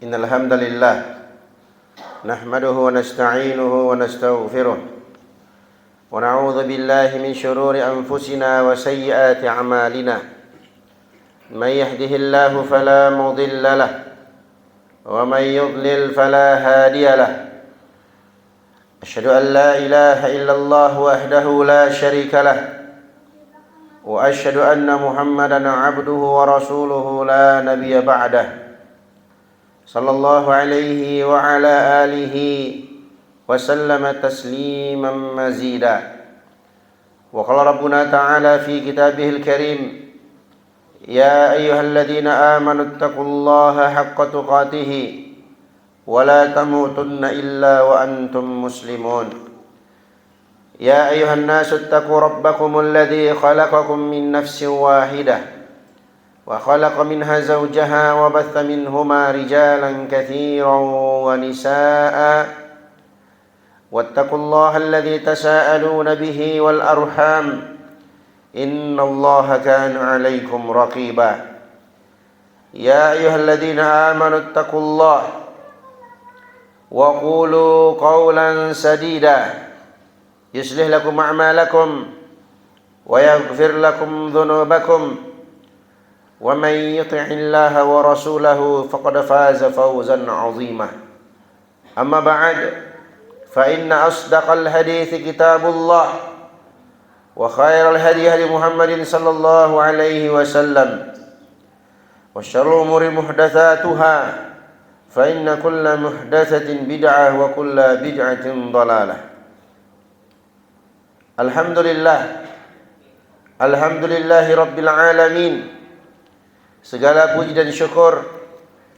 إن الحمد لله نحمده ونستعينه ونستغفره ونعوذ بالله من شرور أنفسنا وسيئات أعمالنا من يهده الله فلا مضل له ومن يضلل فلا هادي له أشهد أن لا إله إلا الله وحده لا شريك له وأشهد أن محمدا عبده ورسوله لا نبي بعده صلى الله عليه وعلى آله وسلم تسليما مزيدا. وقال ربنا تعالى في كتابه الكريم يا أيها الذين آمنوا اتقوا الله حق تقاته ولا تموتن إلا وأنتم مسلمون. يا أيها الناس اتقوا ربكم الذي خلقكم من نفس واحدة وخلق منها زوجها وبث منهما رجالا كثيرا ونساء واتقوا الله الذي تساءلون به والأرحام إن الله كان عليكم رقيبا. يا أيها الذين آمنوا اتقوا الله وقولوا قولا سديدا يصلح لكم أعمالكم ويغفر لكم ذنوبكم ومن يطع الله ورسوله فقد فاز فوزا عظيما. أما بعد فإن أصدق الحديث كتاب الله وخير الهدي هدي محمد صلى الله عليه وسلم وشر الأمور محدثاتها فإن كل محدثة بدعة وكل بدعة ضلالة. Alhamdulillahi Rabbil Alamin. Segala puji dan syukur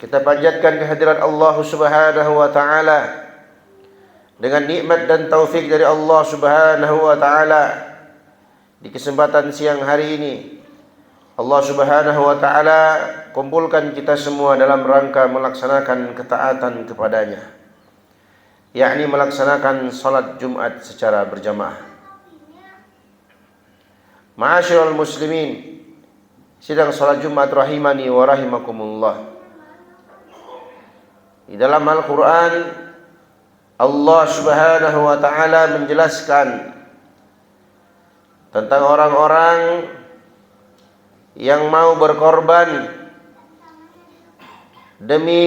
kita panjatkan kehadirat Allah Subhanahu wa Ta'ala. Dengan nikmat dan taufik dari Allah Subhanahu wa Ta'ala, di kesempatan siang hari ini Allah Subhanahu wa Ta'ala kumpulkan kita semua dalam rangka melaksanakan ketaatan kepadanya, yakni melaksanakan salat Jumat secara berjamaah. Ma'asyiral muslimin, sidang salat Jumat rahimani wa rahimakumullah. Di dalam Al-Quran Allah Subhanahu wa Ta'ala menjelaskan tentang orang-orang yang mau berkorban demi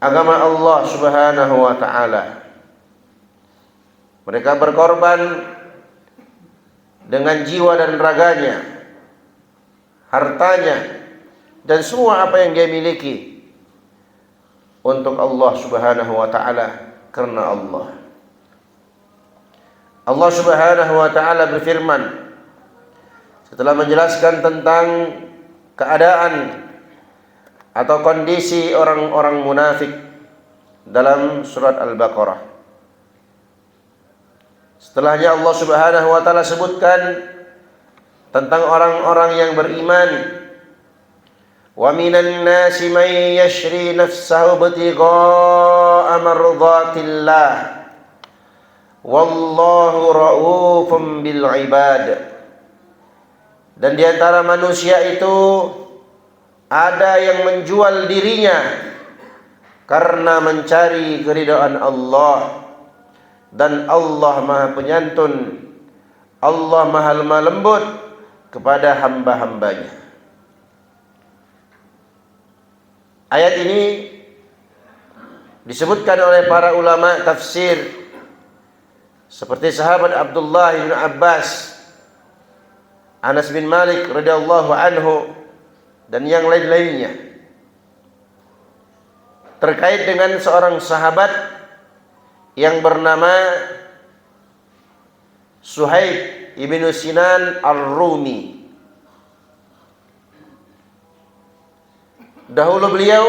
agama Allah Subhanahu wa Ta'ala. Mereka berkorban dengan jiwa dan raganya, hartanya, dan semua apa yang dia miliki untuk Allah Subhanahu wa Ta'ala, karena Allah. Allah Subhanahu wa Ta'ala berfirman setelah menjelaskan tentang keadaan atau kondisi orang-orang munafik dalam surat Al-Baqarah. Setelahnya Allah Subhanahu wa Ta'ala sebutkan tentang orang-orang yang beriman. Wa minan nasi man yashri nafsahu ibtigha'a mardatillah wallahu ra'ufun bil ibad. Dan di antara manusia itu ada yang menjual dirinya karena mencari keridhaan Allah, dan Allah Maha Penyantun, Allah Maha Lemah Lembut kepada hamba-hambanya. Ayat ini disebutkan oleh para ulama tafsir seperti sahabat Abdullah bin Abbas, Anas bin Malik radhiyallahu anhu, dan yang lain-lainnya, terkait dengan seorang sahabat yang bernama Suhaib ibnu Sinan Ar-Rumi. Dahulu beliau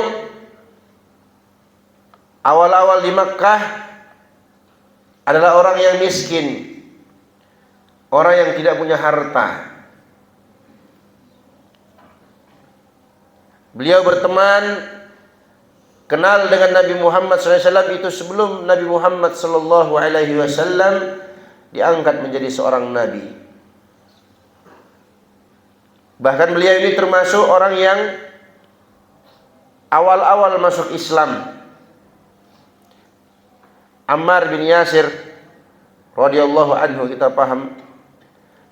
awal-awal di Makkah adalah orang yang miskin, orang yang tidak punya harta. Beliau berteman, kenal dengan Nabi Muhammad SAW itu sebelum Nabi Muhammad SAW diangkat menjadi seorang nabi. Bahkan beliau ini termasuk orang yang awal-awal masuk Islam, Ammar bin Yasir radhiyallahu anhu, kita paham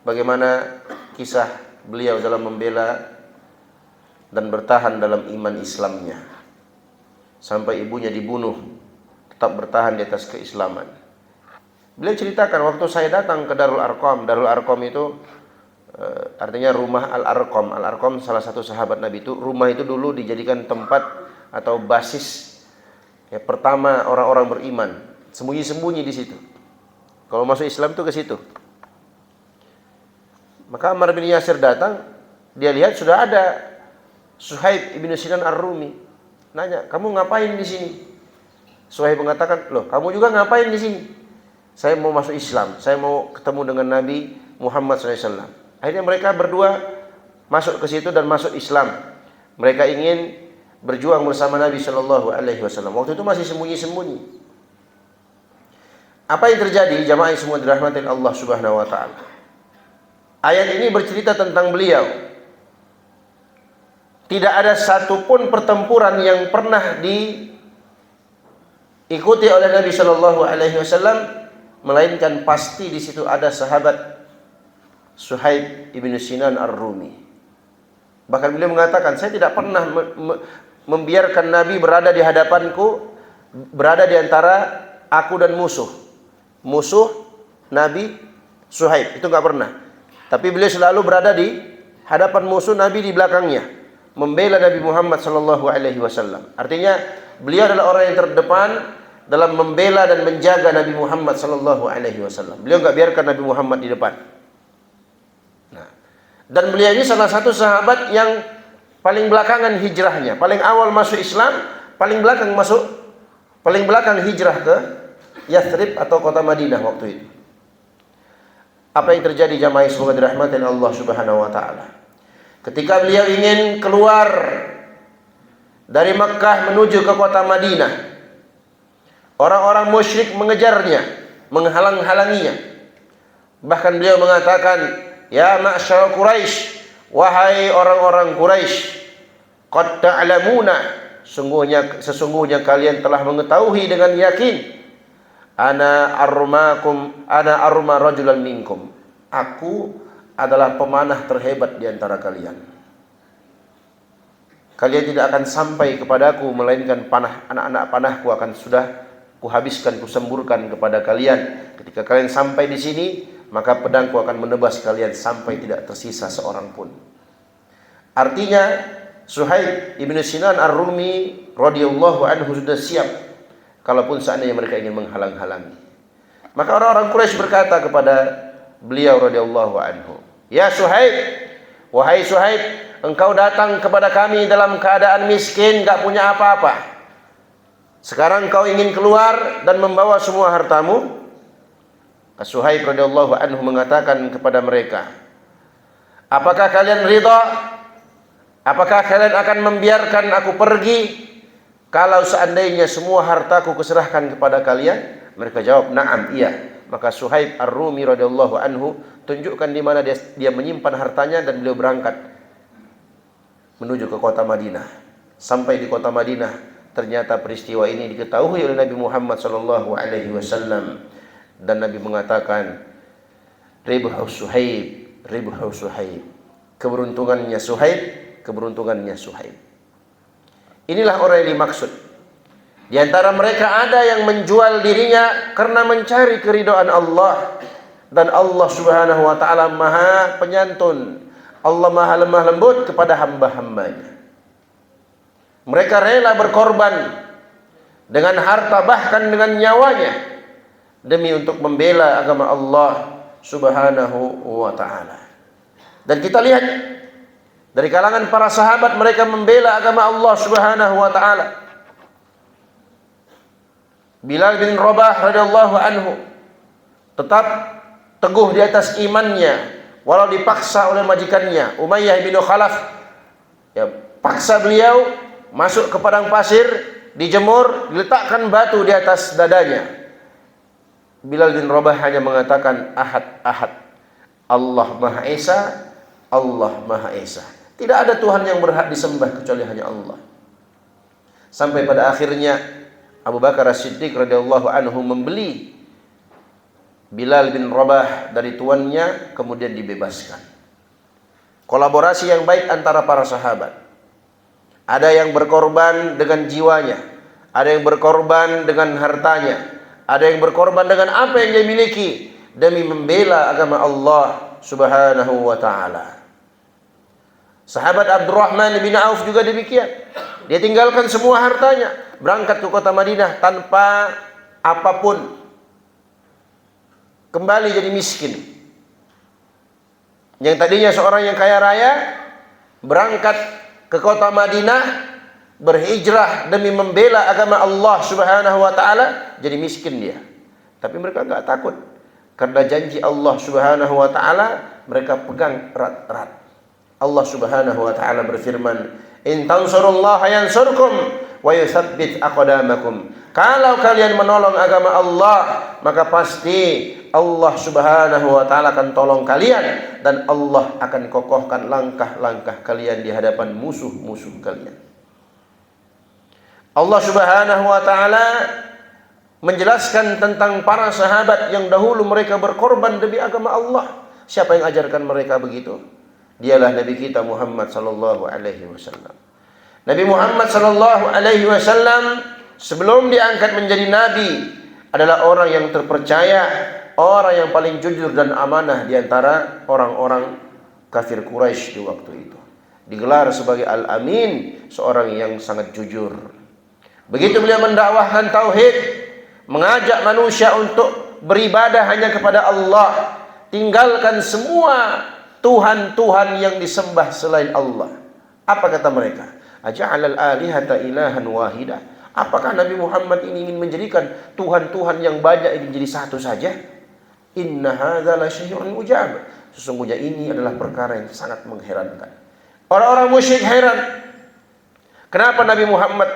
bagaimana kisah beliau dalam membela dan bertahan dalam iman Islamnya sampai ibunya dibunuh, tetap bertahan di atas keislaman. Beliau ceritakan, waktu saya datang ke Darul Arqam. Darul Arqam itu artinya rumah Al-Arqam. Al-Arqam salah satu sahabat Nabi itu. Rumah itu dulu dijadikan tempat atau basis pertama orang-orang beriman. Sembunyi-sembunyi di situ. Kalau masuk Islam itu ke situ. Maka Ammar bin Yasir datang, dia lihat sudah ada Suhaib ibn Sinan Ar-Rumi. Nanya, kamu ngapain di sini? Suhaib mengatakan, loh, kamu juga ngapain di sini? Saya mau masuk Islam, saya mau ketemu dengan Nabi Muhammad SAW. Akhirnya mereka berdua masuk ke situ dan masuk Islam. Mereka ingin berjuang bersama Nabi SAW. Waktu itu masih sembunyi-sembunyi. Apa yang terjadi? Jamaah semua dirahmatin Allah Subhanahu wa taala. Ayat ini bercerita tentang beliau. Tidak ada satupun pertempuran yang pernah diikuti oleh Nabi Shallallahu Alaihi Wasallam, melainkan pasti di situ ada sahabat Suhaib ibn Sinan Ar-Rumi. Bahkan beliau mengatakan, saya tidak pernah membiarkan Nabi berada di hadapanku, berada di antara aku dan musuh Nabi Suhaib, itu nggak pernah. Tapi beliau selalu berada di hadapan musuh Nabi, di belakangnya, membela Nabi Muhammad sallallahu alaihi wasallam. Artinya beliau adalah orang yang terdepan dalam membela dan menjaga Nabi Muhammad sallallahu alaihi wasallam. Beliau enggak biarkan Nabi Muhammad di depan. Nah, dan beliau ini salah satu sahabat yang paling belakangan hijrahnya, paling awal masuk Islam, paling belakang hijrah ke Yathrib atau kota Madinah waktu itu. Apa yang terjadi jamaah semoga dirahmati Allah Subhanahu wa taala? Ketika beliau ingin keluar dari Mekkah menuju ke kota Madinah, orang-orang musyrik mengejarnya, menghalang-halanginya. Bahkan beliau mengatakan, "Ya ma'syar Quraisy, wahai orang-orang Quraisy, qad ta'lamuna, sesungguhnya kalian telah mengetahui dengan yakin, ana arma rajulan minkum, aku adalah pemanah terhebat di antara kalian. Kalian tidak akan sampai kepadaku, melainkan anak-anak panahku akan sudah kuhabiskan, kusemburkan kepada kalian. Ketika kalian sampai di sini, maka pedangku akan menebas kalian sampai tidak tersisa seorang pun." Artinya Suhaib ibn Sinan Ar-Rumi radhiyallahu anhu sudah siap kalaupun seandainya mereka ingin menghalang-halangi. Maka orang-orang Quraisy berkata kepada beliau radhiyallahu anhu, "Ya Suhaib, wahai Suhaib, engkau datang kepada kami dalam keadaan miskin, gak punya apa-apa. Sekarang engkau ingin keluar dan membawa semua hartamu?" Suhaib radhiyallahu anhu mengatakan kepada mereka, "Apakah kalian ridha? Apakah kalian akan membiarkan aku pergi kalau seandainya semua hartaku kuserahkan kepada kalian?" Mereka jawab, "Na'am, iya." Maka Suhaib Ar-Rumi radhiyallahu anhu tunjukkan di mana dia menyimpan hartanya, dan beliau berangkat menuju ke kota Madinah. Sampai di kota Madinah, ternyata peristiwa ini diketahui oleh Nabi Muhammad sallallahu alaihi wasallam, dan Nabi mengatakan, "Ribhu Suhaib, ribhu Suhaib." Keberuntungannya Suhaib, keberuntungannya Suhaib. Inilah orang yang dimaksud. Di antara mereka ada yang menjual dirinya karena mencari keridhaan Allah, dan Allah Subhanahu wa taala Maha Penyantun. Allah Maha lemah lembut kepada hamba-hambanya. Mereka rela berkorban dengan harta, bahkan dengan nyawanya, demi untuk membela agama Allah Subhanahu wa taala. Dan kita lihat dari kalangan para sahabat, mereka membela agama Allah Subhanahu wa taala. Bilal bin Rabah radhiyallahu anhu tetap teguh di atas imannya walau dipaksa oleh majikannya Umayyah bin Khalaf. Ya, paksa beliau masuk ke padang pasir, dijemur, diletakkan batu di atas dadanya. Bilal bin Rabah hanya mengatakan, "Ahad, ahad. Allah Maha Esa, Allah Maha Esa. Tidak ada Tuhan yang berhak disembah kecuali hanya Allah." Sampai pada akhirnya Abu Bakar As-Siddiq radhiyallahu anhu membeli Bilal bin Rabah dari tuannya, kemudian dibebaskan. Kolaborasi yang baik antara para sahabat. Ada yang berkorban dengan jiwanya, ada yang berkorban dengan hartanya, ada yang berkorban dengan apa yang dia miliki demi membela agama Allah Subhanahu wa taala. Sahabat Abdurrahman bin Auf juga demikian. Dia tinggalkan semua hartanya, berangkat ke kota Madinah tanpa apapun, kembali jadi miskin. Yang tadinya seorang yang kaya raya, berangkat ke kota Madinah, berhijrah demi membela agama Allah Subhanahu wa taala, jadi miskin dia. Tapi mereka enggak takut, karena janji Allah Subhanahu wa taala mereka pegang erat-erat. Allah Subhanahu wa taala berfirman, "In tansurullaha yansurkum wa yutsabbit aqdamakum." Kalau kalian menolong agama Allah, maka pasti Allah Subhanahu wa taala akan tolong kalian, dan Allah akan kokohkan langkah-langkah kalian di hadapan musuh-musuh kalian. Allah Subhanahu wa taala menjelaskan tentang para sahabat yang dahulu mereka berkorban demi agama Allah. Siapa yang ajarkan mereka begitu? Dialah Nabi kita Muhammad sallallahu alaihi wasallam. Nabi Muhammad sallallahu alaihi wasallam sebelum diangkat menjadi nabi adalah orang yang terpercaya, orang yang paling jujur dan amanah di antara orang-orang kafir Quraisy di waktu itu. Digelar sebagai Al-Amin, seorang yang sangat jujur. Begitu beliau mendakwahkan tauhid, mengajak manusia untuk beribadah hanya kepada Allah, tinggalkan semua Tuhan-Tuhan yang disembah selain Allah. Apa kata mereka? Aja'alal alihata ilahan wahidah. Apakah Nabi Muhammad ini ingin menjadikan Tuhan-Tuhan yang banyak ini menjadi satu saja? Inna hadza la syai'un ujab. Sesungguhnya ini adalah perkara yang sangat mengherankan. Orang-orang musyrik heran. Kenapa Nabi Muhammad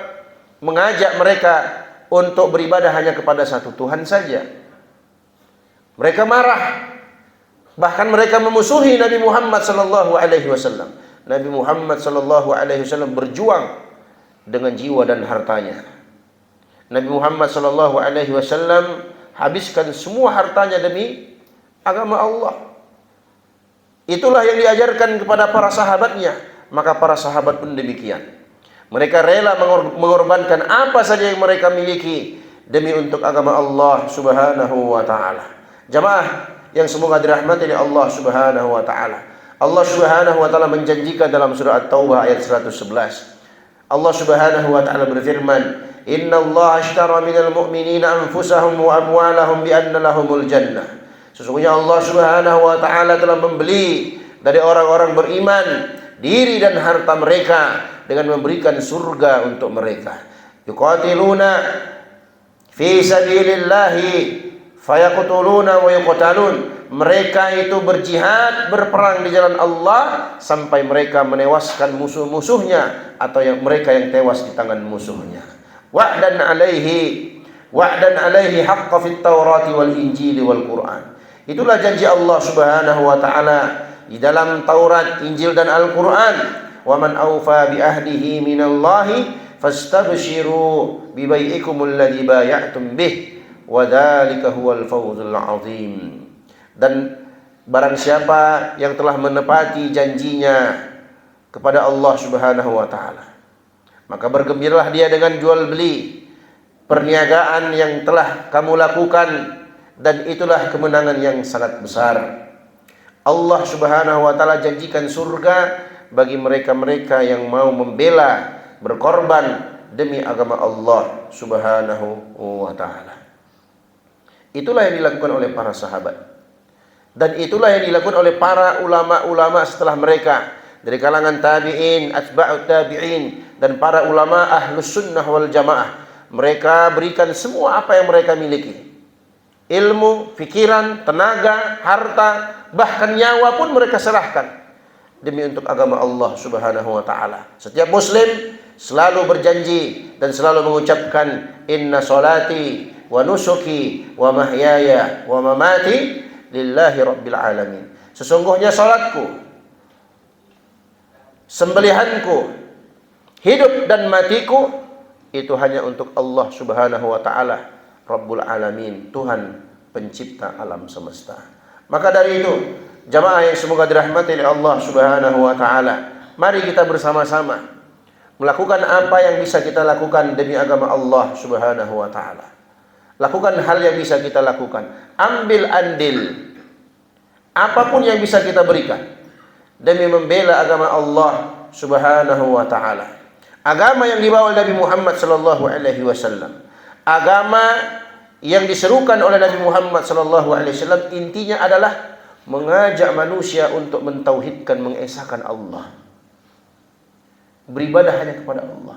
mengajak mereka untuk beribadah hanya kepada satu Tuhan saja? Mereka marah. Bahkan mereka memusuhi Nabi Muhammad sallallahu alaihi wasallam. Nabi Muhammad sallallahu alaihi wasallam berjuang dengan jiwa dan hartanya. Nabi Muhammad sallallahu alaihi wasallam habiskan semua hartanya demi agama Allah. Itulah yang diajarkan kepada para sahabatnya, maka para sahabat pun demikian. Mereka rela mengorbankan apa saja yang mereka miliki demi untuk agama Allah Subhanahu wa taala. Jamaah yang semoga dirahmati oleh Allah Subhanahu wa taala. Allah Subhanahu wa taala menjanjikan dalam surah At-Taubah ayat 111. Allah Subhanahu wa taala berfirman, "Innallaha ashtara minal mu'minina anfusahum wa amwalahum bi anna lahumul jannah." Sesungguhnya Allah Subhanahu wa taala telah membeli dari orang-orang beriman diri dan harta mereka dengan memberikan surga untuk mereka. Yuqatiluna fi sabilillahi fayaqtuluna wa yuqtalun. Mereka itu berjihad, berperang di jalan Allah sampai mereka menewaskan musuh-musuhnya atau mereka yang tewas di tangan musuhnya. Wa'dan alaihi haqqa fit Taurati wal Injili wal Quran. Itulah janji Allah Subhanahu wa taala di dalam Taurat, Injil dan Al-Quran. Wa man awfa bi ahdihi minallahi fastabshiru bi bai'ikumul ladzi bay'atum bih wa dzalika huwal fawzul 'adzim. Dan barang siapa yang telah menepati janjinya kepada Allah Subhanahu wa taala, maka bergembiralah dia dengan jual beli perniagaan yang telah kamu lakukan, dan itulah kemenangan yang sangat besar. Allah Subhanahu wa taala janjikan surga bagi mereka-mereka yang mau membela, berkorban demi agama Allah Subhanahu wa taala. Itulah yang dilakukan oleh para sahabat. Dan itulah yang dilakukan oleh para ulama-ulama setelah mereka, dari kalangan tabi'in, atba'ut tabi'in, dan para ulama ahlus sunnah wal jamaah. Mereka berikan semua apa yang mereka miliki. Ilmu, pikiran, tenaga, harta, bahkan nyawa pun mereka serahkan demi untuk agama Allah Subhanahu wa taala. Setiap muslim selalu berjanji dan selalu mengucapkan, inna salati wa nusuki wa mahyaya wa mamati lillahi rabbil alamin. Sesungguhnya salatku, sembelihanku, hidup dan matiku itu hanya untuk Allah Subhanahu wa taala, Rabbul Alamin, Tuhan pencipta alam semesta. Maka dari itu, jamaah yang semoga dirahmati oleh Allah Subhanahu wa taala, mari kita bersama-sama melakukan apa yang bisa kita lakukan demi agama Allah Subhanahu wa taala. Lakukan hal yang bisa kita lakukan. Ambil andil apapun yang bisa kita berikan demi membela agama Allah Subhanahu wa taala. Agama yang dibawa Nabi Muhammad sallallahu alaihi wasallam, agama yang diserukan oleh Nabi Muhammad sallallahu alaihi wasallam, intinya adalah mengajak manusia untuk mentauhidkan, mengesahkan Allah. Beribadah hanya kepada Allah.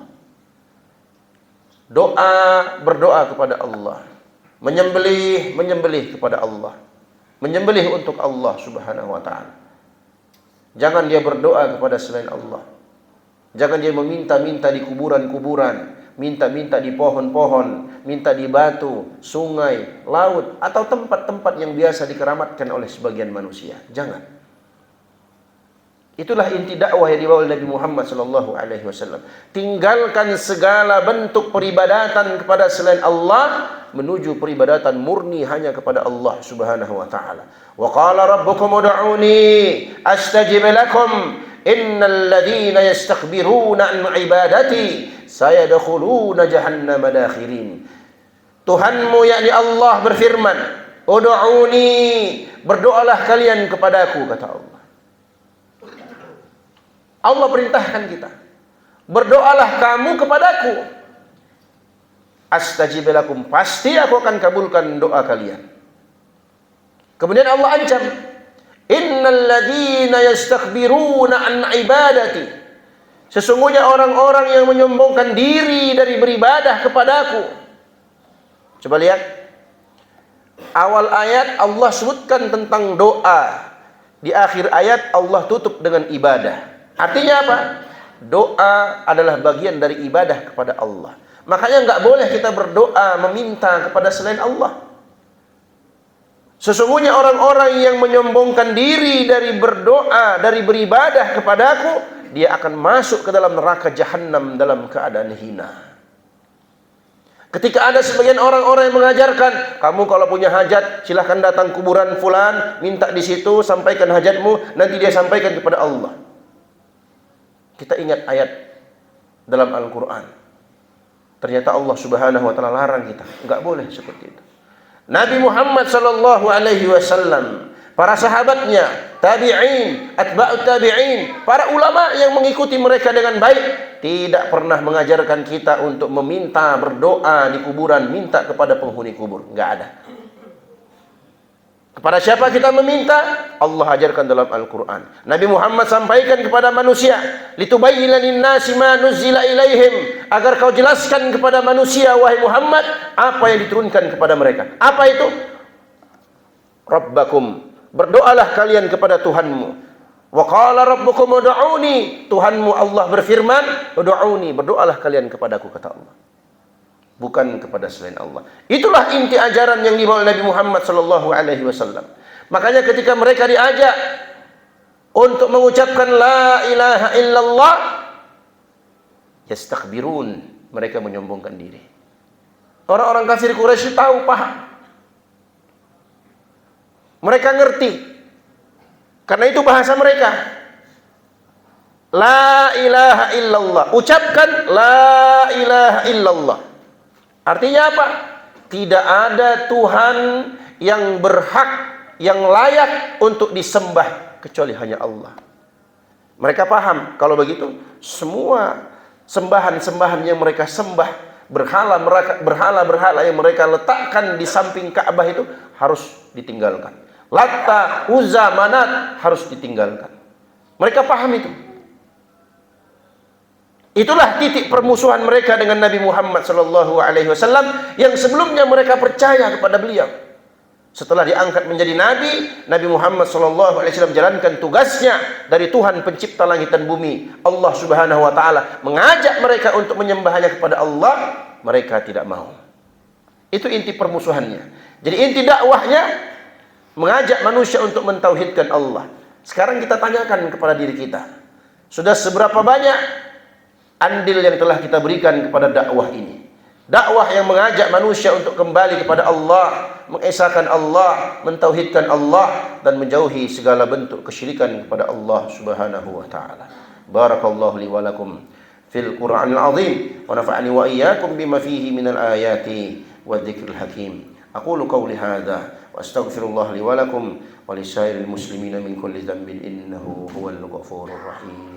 Berdoa kepada Allah. Menyembelih kepada Allah. Menyembelih untuk Allah Subhanahu wa taala. Jangan dia berdoa kepada selain Allah. Jangan dia meminta-minta di kuburan-kuburan, minta-minta di pohon-pohon, minta di batu, sungai, laut, atau tempat-tempat yang biasa dikeramatkan oleh sebagian manusia. Jangan. Itulah inti dakwah yang dibawa oleh Nabi Muhammad SAW. Tinggalkan segala bentuk peribadatan kepada selain Allah, menuju peribadatan murni hanya kepada Allah Subhanahu wa taala. Wa qala rabbukum ud'uni astajib lakum innal ladzina yastakbiruna an ibadati sayadkhuluna jahannama dakhirin. Tuhanmu yakni Allah berfirman, ud'uni, berdoalah kalian kepadaku, kata Allah. Allah perintahkan kita, berdoalah kamu kepadaku, astajib lakum, pasti aku akan kabulkan doa kalian. Kemudian Allah ancam, innal ladzina yastakbiruna an ibadati, sesungguhnya orang-orang yang menyombongkan diri dari beribadah kepadaku. Coba lihat awal ayat Allah sebutkan tentang doa, di akhir ayat Allah tutup dengan ibadah. Artinya apa? Doa adalah bagian dari ibadah kepada Allah. Makanya nggak boleh kita berdoa meminta kepada selain Allah. Sesungguhnya orang-orang yang menyombongkan diri dari berdoa, dari beribadah kepadaku, dia akan masuk ke dalam neraka jahanam dalam keadaan hina. Ketika ada sebagian orang-orang yang mengajarkan, kamu kalau punya hajat silahkan datang kuburan fulan, minta di situ, sampaikan hajatmu, nanti dia sampaikan kepada Allah. Kita ingat ayat dalam Al-Quran. Ternyata Allah Subhanahu wa taala larang kita, enggak boleh seperti itu. Nabi Muhammad sallallahu alaihi wasallam, para sahabatnya, tabi'in, atba'ut tabi'in, para ulama yang mengikuti mereka dengan baik, tidak pernah mengajarkan kita untuk meminta, berdoa di kuburan, minta kepada penghuni kubur. Enggak ada. Kepada siapa kita meminta? Allah ajarkan dalam Al-Quran. Nabi Muhammad sampaikan kepada manusia, litubayyina linnasi ma nuzzila ilaihim, agar kau jelaskan kepada manusia, wahai Muhammad, apa yang diturunkan kepada mereka. Apa itu? Rabbakum, berdoalah kalian kepada Tuhanmu. Wa qala rabbukum ud'uni, Tuhanmu Allah berfirman, ud'uni, berdoalah kalian kepadaku, kata Allah. Bukan kepada selain Allah. Itulah inti ajaran yang dibawa Nabi Muhammad sallallahu alaihi wasallam. Makanya ketika mereka diajak untuk mengucapkan la ilaha illallah, yastakbirun, mereka menyombongkan diri. Orang-orang kafir Quraisy tahu, paham. Mereka ngerti. Karena itu bahasa mereka. La ilaha illallah. Ucapkan la ilaha illallah. Artinya apa? Tidak ada Tuhan yang berhak, yang layak untuk disembah kecuali hanya Allah. Mereka paham kalau begitu semua sembahan-sembahan yang mereka sembah, berhala-berhala yang mereka letakkan di samping Ka'bah itu harus ditinggalkan. Latta, Uzza, Manat harus ditinggalkan. Mereka paham itu. Itulah titik permusuhan mereka dengan Nabi Muhammad SAW yang sebelumnya mereka percaya kepada beliau. Setelah diangkat menjadi Nabi, Nabi Muhammad SAW jalankan tugasnya dari Tuhan pencipta langit dan bumi, Allah Subhanahu wa taala, mengajak mereka untuk menyembahnya kepada Allah, mereka tidak mau. Itu inti permusuhannya. Jadi inti dakwahnya mengajak manusia untuk mentauhidkan Allah. Sekarang kita tanyakan kepada diri kita, sudah seberapa banyak andil yang telah kita berikan kepada dakwah ini. Dakwah yang mengajak manusia untuk kembali kepada Allah, mengesahkan Allah, mentauhidkan Allah, dan menjauhi segala bentuk kesyirikan kepada Allah Subhanahu wa taala. Barakallahu li wa lakum fil Qur'anil azim wa nafa'ani wa iyyakum bima fihi minal ayati wadh-dhikril hakim. Aqulu qawli hadza wa astaghfirullah li wa lakum wa lisairil muslimina min kulli dhanbin innahu huwal ghafurur rahim.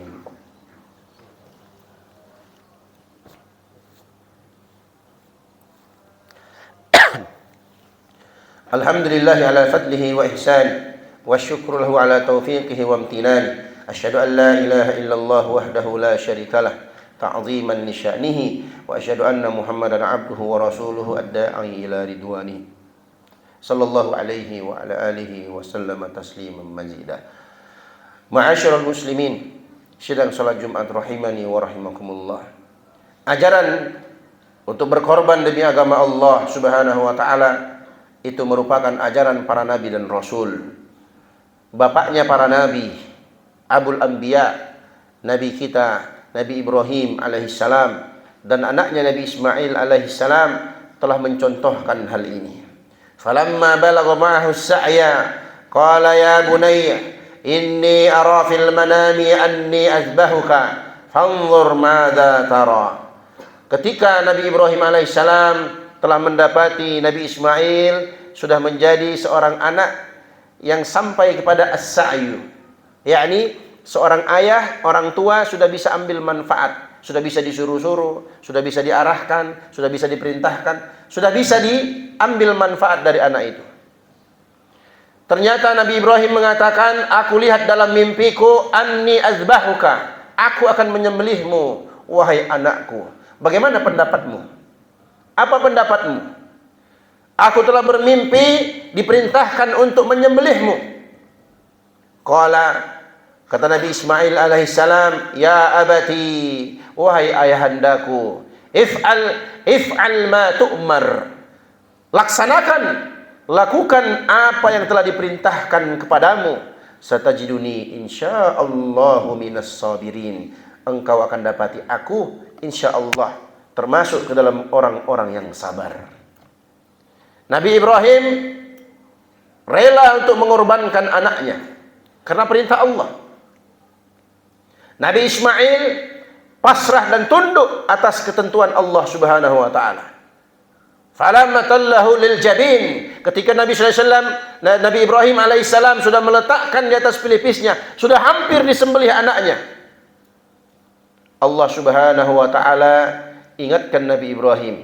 Alhamdulillah ala fadlihi wa ihsan wa syukru lahu ala taufiqihi wa amtinani. Asyhadu an la ilaha illallah wahdahu la syarikalah ta'ziman li sya'nihi wa asyhadu anna Muhammadan abduhu wa rasuluhu ad-da'i ila ridwani. Sallallahu alaihi wa ala alihi wa sallama tasliman mazida. Ma'asyiral muslimin, sidang salat Jumat rahimani wa rahimakumullah. Ajaran untuk berkorban demi agama Allah Subhanahu wa taala itu merupakan ajaran para nabi dan rasul. Bapaknya para nabi, Abul Anbiya, nabi kita Nabi Ibrahim alaihissalam, dan anaknya Nabi Ismail alaihissalam telah mencontohkan hal ini. Falamma balagha ma'ahu as-sa'ya qala ya bunayya inni ara fil manami anni azbahuka fanzur madza tara. Ketika Nabi Ibrahim alaihissalam telah mendapati Nabi Ismail sudah menjadi seorang anak yang sampai kepada as-sa'yu, yakni seorang ayah, orang tua sudah bisa ambil manfaat, sudah bisa disuruh-suruh, sudah bisa diarahkan, sudah bisa diperintahkan, sudah bisa diambil manfaat dari anak itu. Ternyata Nabi Ibrahim mengatakan, aku lihat dalam mimpiku anni azbahuka, aku akan menyembelihmu wahai anakku. Bagaimana pendapatmu? Apa pendapatmu? Aku telah bermimpi diperintahkan untuk menyembelihmu. Qala, kata Nabi Ismail alaihissalam, ya abati, wahai ayahandaku, if'al ma tu'mar. Laksanakan, lakukan apa yang telah diperintahkan kepadamu. Satajiduni insyaallahu minas sabirin. Engkau akan dapati aku insyaallah termasuk ke dalam orang-orang yang sabar. Nabi Ibrahim rela untuk mengorbankan anaknya karena perintah Allah. Nabi Ismail pasrah dan tunduk atas ketentuan Allah Subhanahu wa taala. Falamma tallahu lil jabin, ketika Nabi sallallahu alaihi wasallam, Nabi Ibrahim alaihissalam sudah meletakkan di atas pelipisnya, sudah hampir disembelih anaknya, Allah Subhanahu wa taala ingatkan Nabi Ibrahim,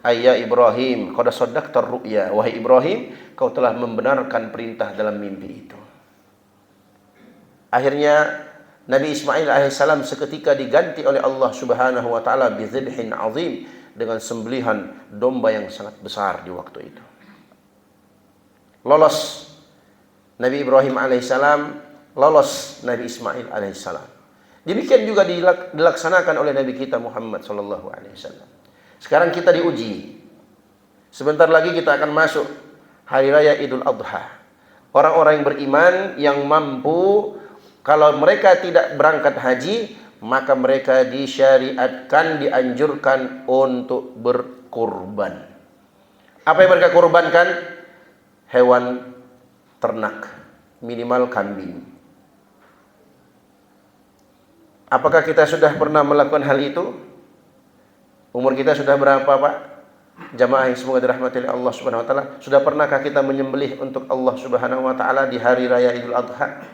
ayya Ibrahim, qad saddaqtar ru'ya, wahai Ibrahim, kau telah membenarkan perintah dalam mimpi itu. Akhirnya Nabi Ismail alaihissalam seketika diganti oleh Allah Subhanahu wa taala bi dzibhin azim, dengan sembelihan domba yang sangat besar di waktu itu. Lolos Nabi Ibrahim alaihissalam, lolos Nabi Ismail alaihissalam. Demikian juga dilaksanakan oleh Nabi kita Muhammad sallallahu alaihi wasallam. Sekarang kita diuji. Sebentar lagi kita akan masuk hari raya Idul Adha. Orang-orang yang beriman yang mampu, kalau mereka tidak berangkat haji, maka mereka disyariatkan, dianjurkan untuk berkurban. Apa yang mereka kurbankan? Hewan ternak, minimal kambing. Apakah kita sudah pernah melakukan hal itu? Umur kita sudah berapa, Pak? Jamaah yang semoga dirahmati oleh Allah Subhanahu wa taala, sudah pernahkah kita menyembelih untuk Allah Subhanahu wa taala di hari raya Idul Adha?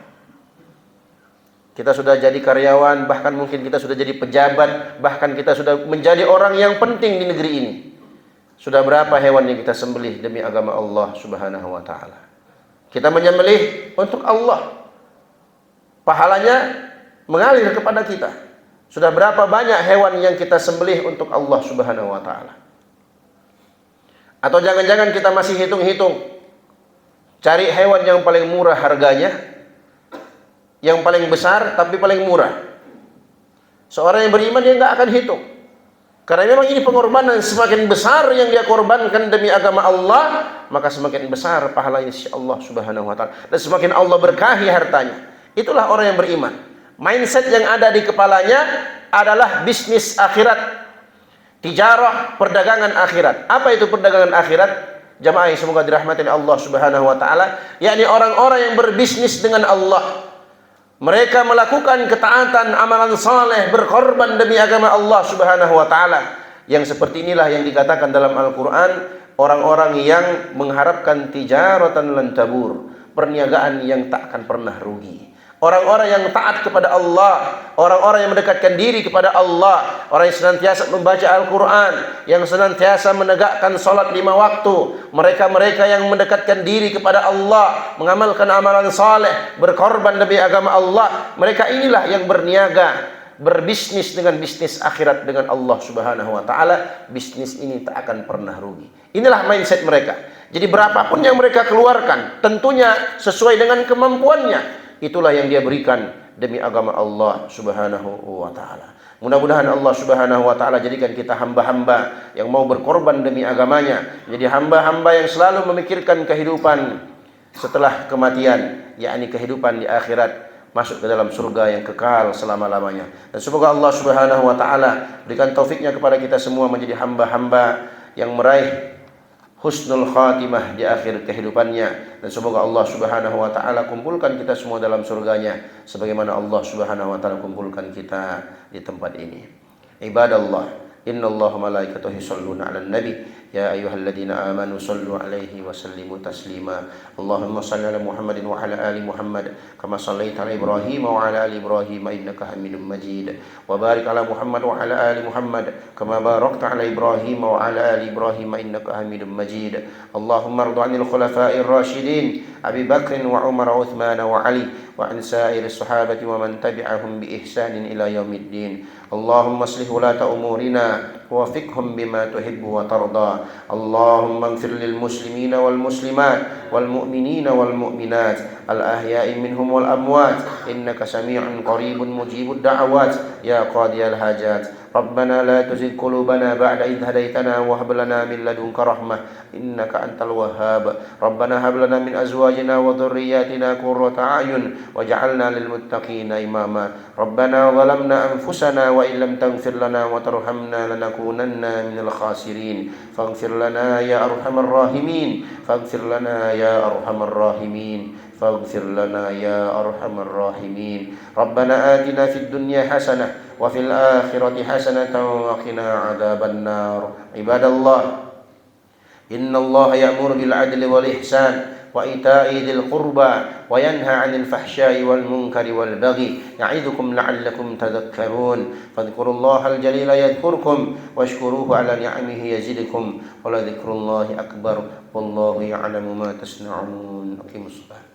Kita sudah jadi karyawan, bahkan mungkin kita sudah jadi pejabat, bahkan kita sudah menjadi orang yang penting di negeri ini. Sudah berapa hewan yang kita sembelih demi agama Allah Subhanahu wa taala? Kita menyembelih untuk Allah. Pahalanya mengalir kepada kita. Sudah berapa banyak hewan yang kita sembelih untuk Allah Subhanahu wa taala? Atau jangan-jangan kita masih hitung-hitung, cari hewan yang paling murah harganya, yang paling besar tapi paling murah. Seorang yang beriman dia nggak akan hitung, karena memang ini pengorbanan. Semakin besar yang dia korbankan demi agama Allah, maka semakin besar pahalanya insya Allah Subhanahu wa taala, dan semakin Allah berkahi hartanya. Itulah orang yang beriman. Mindset yang ada di kepalanya, adalah bisnis akhirat. Tijarah, perdagangan akhirat. Apa itu perdagangan akhirat? Jamaah yang semoga dirahmati Allah Subhanahu wa taala, yakni orang-orang yang berbisnis dengan Allah. Mereka melakukan ketaatan, amalan saleh, berkorban demi agama Allah Subhanahu wa taala. Yang seperti inilah yang dikatakan dalam Al-Qur'an, orang-orang yang mengharapkan tijaratan lan tabur, perniagaan yang tak akan pernah rugi. Orang-orang yang taat kepada Allah, orang-orang yang mendekatkan diri kepada Allah, orang yang senantiasa membaca Al-Quran, yang senantiasa menegakkan salat 5 waktu, mereka-mereka yang mendekatkan diri kepada Allah, mengamalkan amalan saleh, berkorban demi agama Allah, mereka inilah yang berniaga, berbisnis dengan bisnis akhirat dengan Allah Subhanahu wa taala. Bisnis ini tak akan pernah rugi. Inilah mindset mereka. Jadi berapapun yang mereka keluarkan, tentunya sesuai dengan kemampuannya. Itulah yang dia berikan demi agama Allah Subhanahu wa taala. Mudah-mudahan Allah Subhanahu wa taala jadikan kita hamba-hamba yang mau berkorban demi agamanya, jadi hamba-hamba yang selalu memikirkan kehidupan setelah kematian, yakni kehidupan di akhirat, masuk ke dalam surga yang kekal selama-lamanya. Dan semoga Allah Subhanahu wa taala berikan taufiknya kepada kita semua menjadi hamba-hamba yang meraih husnul khatimah di akhir kehidupannya, dan semoga Allah Subhanahu wa taala kumpulkan kita semua dalam surganya sebagaimana Allah Subhanahu wa taala kumpulkan kita di tempat ini. Ibadallah, innallaha malaikatahu yusholluna 'alan nabi ya ayyuhalladzina amanu shallu 'alaihi wa sallimu taslima. Allahumma shalli 'ala Muhammadin wa 'ala ali Muhammad kama shallaita 'ala Ibrahim wa 'ala ali Ibrahim innaka Hamidum Majid. Wa barik 'ala Muhammad wa 'ala ali Muhammad kama barakta 'ala Ibrahim wa 'ala ali Ibrahim innaka Hamidum Majid. Allahumma rdi 'anil khulafa'ir rasyidin Abi Bakr wa Umar wa Uthman wa Ali wa 'an sa'iri sahabati wa man tabi'ahum bi ihsanin ila yaumiddin. Allahumma aslih wulata umurina ووفقهم بما تحب وترضى. اللهم اغفر للمسلمين والمسلمات والمؤمنين والمؤمنات الأحياء منهم والأموات إنك سميع قريب مجيب الدعوات يا قاضي الحاجات. ربنا لا تزغ قلوبنا بعد إذ هديتنا وهب لنا من لدنك رحمة إنك أنت الوهاب. ربنا هب لنا من أزواجنا وذرياتنا قرة أعين واجعلنا للمتقين إماما. ربنا ظلمنا أنفسنا وإن لم تغفر لنا وترحمنا لنكونن من الخاسرين فاغفر لنا يا أرحم الراحمين فاغفر لنا يا أرحم الراحمين فاغفر لنا يا أرحم الراحمين. ربنا آتنا في الدنيا حسنة وفي الآخرة حسنة وقنا عذاب النار. عباد الله، إن الله يأمر بالعدل والإحسان وإيتاء ذي القربى وينهى عن الفحشاء والمنكر والبغي يعظكم لعلكم تذكرون. فاذكروا الله الجليل يذكركم واشكروه على نعمه يزدكم ولذكر الله أكبر والله يعلم ما تصنعون. أقيموا الصلاة.